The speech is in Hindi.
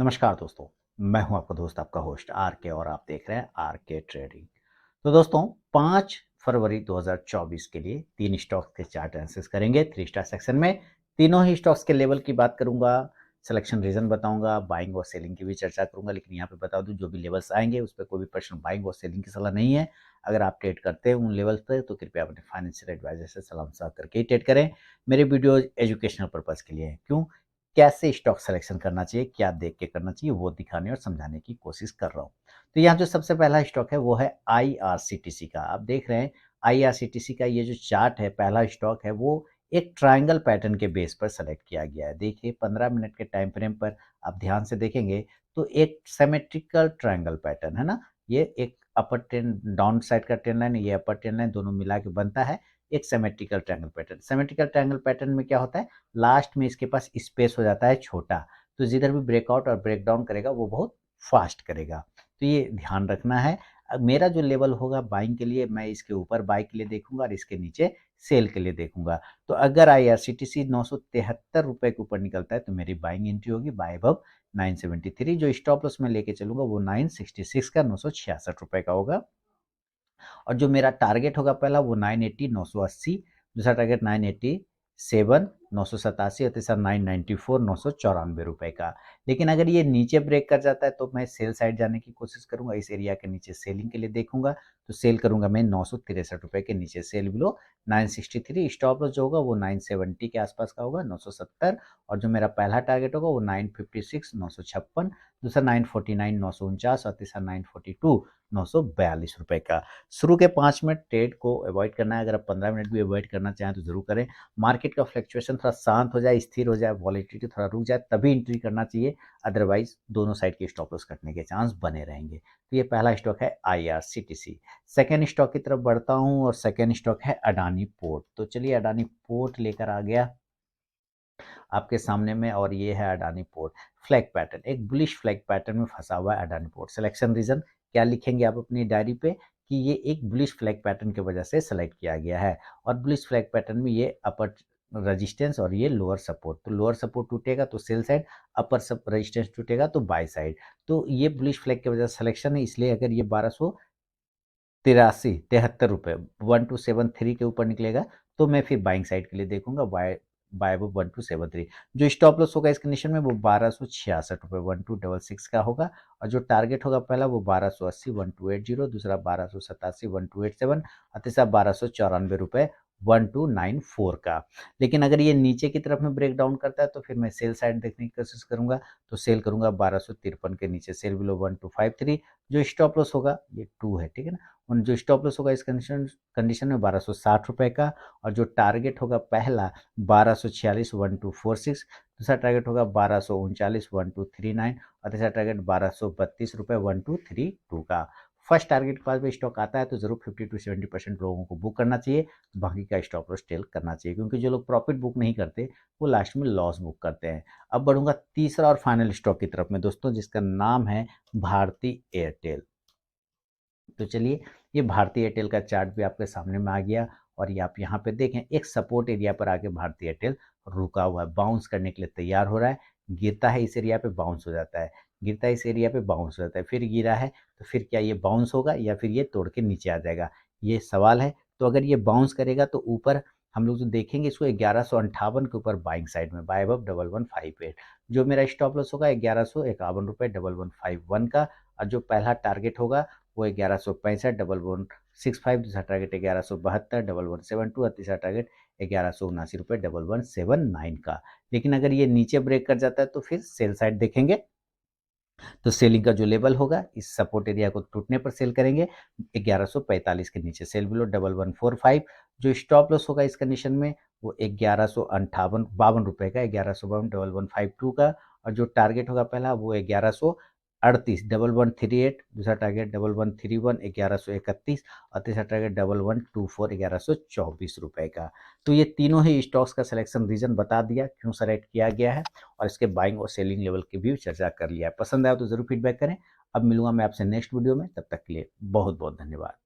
नमस्कार दोस्तों, मैं हूं आपका दोस्त आपका होस्ट आर के और आप देख रहे हैं आर के ट्रेडिंग। तो दोस्तों 5 फरवरी 2024 के लिए 3 स्टॉक्स के चार्ट एनालिसिस करेंगे 3 स्टार सेक्शन में। तीनों ही स्टॉक्स के लेवल की बात करूंगा, सिलेक्शन रीजन बताऊंगा, बाइंग और सेलिंग की भी चर्चा करूंगा। लेकिन यहाँ पे बता दूं जो भी लेवल्स आएंगे उस पर कोई भी पर्सन बाइंग और सेलिंग की सलाह नहीं है। अगर आप ट्रेड करते हैं उन लेवल्स पर तो कृपया अपने फाइनेंशियल एडवाइजर से सलाह मशवरा करके ही ट्रेड करें। मेरे वीडियो एजुकेशनल पर्पज के लिए है। क्यों, कैसे स्टॉक सिलेक्शन करना चाहिए, क्या देख के करना चाहिए, वो दिखाने और समझाने की कोशिश कर रहा हूँ। तो यहाँ जो सबसे पहला स्टॉक है वो है आईआरसीटीसी का। आप देख रहे हैं आईआरसीटीसी का ये जो चार्ट है, पहला स्टॉक है वो एक ट्रायंगल पैटर्न के बेस पर सेलेक्ट किया गया है। देखिए 15 मिनट के टाइम फ्रेम पर आप ध्यान से देखेंगे तो एक सिमेट्रिकल ट्रायंगल पैटर्न है ना। ये एक अपर ट्रेंड डाउन साइड का ट्रेंड लाइन, ये अपर ट्रेंड लाइन, दोनों मिला के बनता है एक symmetrical triangle pattern. Symmetrical triangle pattern में क्या होता है, लास्ट में इसके पास स्पेस हो जाता है छोटा, तो जिधर भी ब्रेकआउट और ब्रेकडाउन करेगा वो बहुत फास्ट करेगा। तो ये ध्यान रखना है। मेरा जो लेवल होगा बाइंग के लिए, मैं इसके ऊपर बाई के लिए देखूंगा और इसके नीचे सेल के लिए देखूंगा। तो अगर आईआरसीटीसी 973 रुपए के ऊपर निकलता है तो मेरी बाइंग एंट्री होगी बाय अबव 973। जो स्टॉप लॉस में लेके चलूंगा वो 966 का 966 रुपए का होगा। और जो मेरा टारगेट होगा पहला वो 980 980, दूसरा टारगेट 987 987 और तीसरा 994 994 रुपए का। लेकिन अगर ये नीचे ब्रेक कर जाता है तो मैं सेल साइड जाने की कोशिश करूंगा, इस एरिया के नीचे सेलिंग के लिए देखूंगा। तो सेल करूंगा मैं 963 रुपए के नीचे, सेल बिलो 963। स्टॉप लॉस जो होगा वो 970 के आसपास का होगा 970। और जो मेरा पहला टारगेट होगा वो 956 956, दूसरा 949 949 और तीसरा 942 942 रुपए का। शुरू के 5 मिनट ट्रेड को अवॉइड करना है। अगर आप 15 मिनट भी अवॉइड करना चाहें तो जरूर करें। मार्केट का फ्लक्चुएशन थोड़ा शांत हो जाए, स्थिर हो जाए, वॉलेटिलिटी थोड़ा रुक जाए तभी एंट्री करना चाहिए। अदरवाइज दोनों साइड के स्टॉप लॉस कटने के चांस बने रहेंगे। तो ये पहला स्टॉक है आईआरसीटीसी। सेकेंड स्टॉक की तरफ बढ़ता हूँ और सेकेंड स्टॉक है अडानी पोर्ट। तो चलिए अडानी पोर्ट लेकर आ गया आपके सामने में, और ये है अडानी पोर्ट। फ्लैग पैटर्न, एक बुलिश फ्लैग पैटर्न में फंसा हुआ है अडानी पोर्ट। सिलेक्शन रीजन क्या लिखेंगे आप अपनी डायरी पे कि ये एक बुलिश फ्लैग पैटर्न की वजह से सेलेक्ट किया गया है। और बुलिश फ्लैग पैटर्न में ये अपर रेजिस्टेंस और ये लोअर सपोर्ट, तो लोअर सपोर्ट टूटेगा तो सेल साइड, अपर सब रेजिस्टेंस टूटेगा तो बाय साइड। तो ये बुलिश फ्लैग की वजह से सिलेक्शन है, इसलिए अगर ये 1283 73 रुपये 1273 के ऊपर निकलेगा तो मैं फिर बाइंग साइड के लिए देखूंगा बाय बाय वो 1273। जो स्टॉप लॉस होगा इस कंडीशन में वो 1266 रुपये 1266 का होगा। और जो टारगेट होगा पहला वो 1280 1280, दूसरा 1287 1287 और तीसरा 1294 रुपये 1294 का। लेकिन अगर ये नीचे की तरफ में ब्रेक डाउन करता है तो फिर मैं सेल साइड देखने की कोशिश करूंगा। तो सेल करूंगा 1253 के नीचे, सेल बिलो 1253। जो स्टॉप लॉस होगा ये 2 है, ठीक है ना। और जो स्टॉप लॉस होगा इस कंडीशन में 1260 रुपए का। और जो टारगेट होगा पहला 1246 1246, दूसरा टारगेट होगा 1239 1239 और तीसरा टारगेट 1232 रुपये 1232 का। फर्स्ट टारगेट के पास भी स्टॉक आता है तो जरूर 50 to 70% लोगों को बुक करना चाहिए, बाकी का स्टॉप लॉस टेल करना चाहिए, क्योंकि जो लोग प्रॉफिट बुक नहीं करते वो लास्ट में लॉस बुक करते हैं। अब बढ़ूंगा तीसरा और फाइनल स्टॉक की तरफ में दोस्तों, जिसका नाम है भारती एयरटेल। तो चलिए ये भारती एयरटेल का चार्ट भी आपके सामने में आ गया। और ये आप यहाँ पे देखें एक सपोर्ट एरिया पर आके भारती एयरटेल रुका हुआ है, बाउंस करने के लिए तैयार हो रहा है। गिरता है इस एरिया पे बाउंस हो जाता है, गिरता है इस एरिया पे बाउंस हो जाता है, फिर गिरा है तो फिर क्या ये बाउंस होगा या फिर ये तोड़ के नीचे आ जाएगा, ये सवाल है। तो अगर ये बाउंस करेगा तो ऊपर हम लोग जो देखेंगे इसको 1158 के ऊपर बाइंग साइड में बाय अबव 1158। जो मेरा स्टॉप लॉस होगा 1151 रुपये 1151 का। और जो पहला टारगेट होगा वो 1165 1165, दूसरा टारगेट 1172 1172 और तीसरा टारगेट 1179 रुपये 1179 का। लेकिन अगर ये नीचे ब्रेक कर जाता है तो फिर सेल साइड देखेंगे। तो सेलिंग का जो लेवल होगा इस सपोर्ट एरिया को टूटने पर सेल करेंगे 1145 के नीचे, सेल बिलो 1145। जो स्टॉप लॉस होगा इस कंडीशन में वो 1152 का 1152 1152 का। और जो टारगेट होगा पहला वो 1138 1138, दूसरा टारगेट 1131 1131 और तीसरा टारगेट 1124 1124 रुपए का। तो ये तीनों ही स्टॉक्स का सिलेक्शन रीजन बता दिया क्यों सेलेक्ट किया गया है, और इसके बाइंग और सेलिंग लेवल की भी चर्चा कर लिया है। पसंद आया तो जरूर फीडबैक करें। अब मिलूंगा मैं आपसे नेक्स्ट वीडियो में, तब तक के लिए बहुत बहुत धन्यवाद।